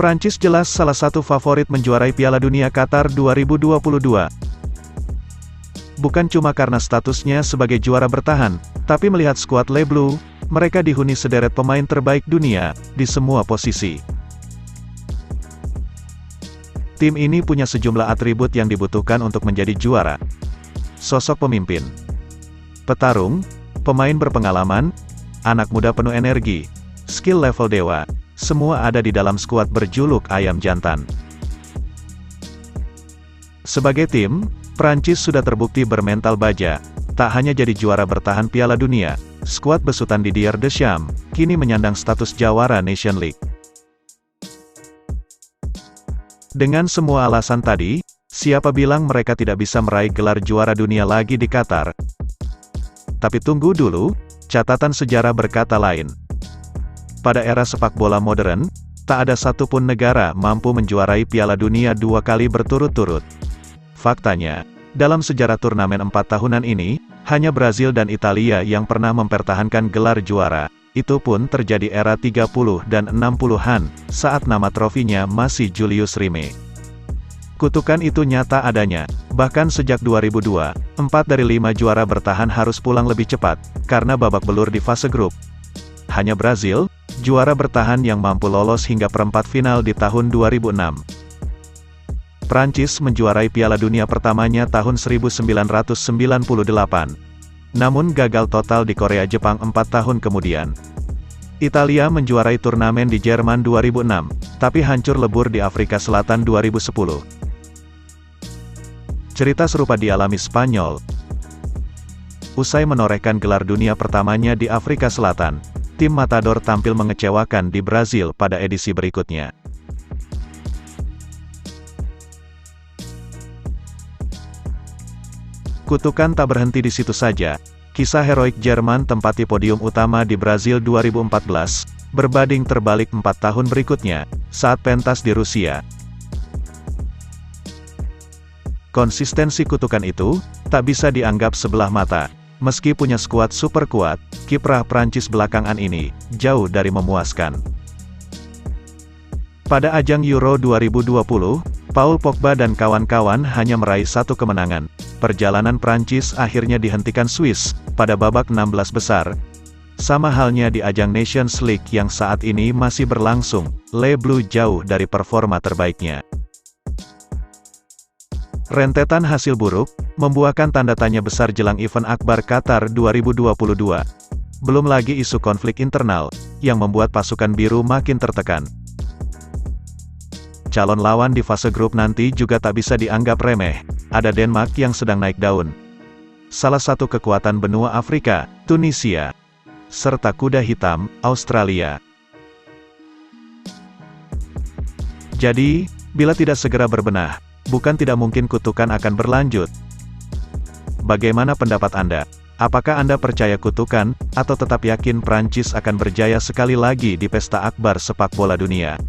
Prancis jelas salah satu favorit menjuarai Piala Dunia Qatar 2022. Bukan cuma karena statusnya sebagai juara bertahan, tapi melihat skuad Les Bleus, mereka dihuni sederet pemain terbaik dunia, di semua posisi. Tim ini punya sejumlah atribut yang dibutuhkan untuk menjadi juara. Sosok pemimpin, petarung, pemain berpengalaman, anak muda penuh energi, skill level dewa, semua ada di dalam skuad berjuluk Ayam Jantan. Sebagai tim, Prancis sudah terbukti bermental baja, tak hanya jadi juara bertahan Piala Dunia, skuad besutan Didier Deschamps, kini menyandang status jawara Nation League. Dengan semua alasan tadi, siapa bilang mereka tidak bisa meraih gelar juara dunia lagi di Qatar? Tapi tunggu dulu, catatan sejarah berkata lain. Pada era sepak bola modern, tak ada satupun negara mampu menjuarai Piala Dunia 2 kali berturut-turut. Faktanya, dalam sejarah turnamen 4 tahunan ini, hanya Brazil dan Italia yang pernah mempertahankan gelar juara. Itu pun terjadi era 30 dan 60-an, saat nama trofinya masih Julius Rimet. Kutukan itu nyata adanya, bahkan sejak 2002, 4 dari 5 juara bertahan harus pulang lebih cepat, karena babak belur di fase grup. Hanya Brazil, juara bertahan yang mampu lolos hingga perempat final di tahun 2006. Prancis menjuarai Piala Dunia pertamanya tahun 1998. Namun gagal total di Korea Jepang 4 tahun kemudian. Italia menjuarai turnamen di Jerman 2006, tapi hancur lebur di Afrika Selatan 2010. Cerita serupa dialami Spanyol. Usai menorehkan gelar dunia pertamanya di Afrika Selatan, tim Matador tampil mengecewakan di Brazil pada edisi berikutnya. Kutukan tak berhenti di situ saja. Kisah heroik Jerman tempati podium utama di Brazil 2014, berbanding terbalik 4 tahun berikutnya, saat pentas di Rusia. Konsistensi kutukan itu, tak bisa dianggap sebelah mata. Meski punya skuad super kuat, kiprah Prancis belakangan ini, jauh dari memuaskan. Pada ajang Euro 2020, Paul Pogba dan kawan-kawan hanya meraih 1 kemenangan. Perjalanan Prancis akhirnya dihentikan Swiss, pada babak 16 besar. Sama halnya di ajang Nations League yang saat ini masih berlangsung, Les Bleus jauh dari performa terbaiknya. Rentetan hasil buruk, membuahkan tanda tanya besar jelang event akbar Qatar 2022. Belum lagi isu konflik internal, yang membuat pasukan biru makin tertekan. Calon lawan di fase grup nanti juga tak bisa dianggap remeh. Ada Denmark yang sedang naik daun. Salah satu kekuatan benua Afrika, Tunisia. Serta kuda hitam, Australia. Jadi, bila tidak segera berbenah, bukan tidak mungkin kutukan akan berlanjut. Bagaimana pendapat Anda? Apakah Anda percaya kutukan, atau tetap yakin Prancis akan berjaya sekali lagi di pesta akbar sepak bola dunia?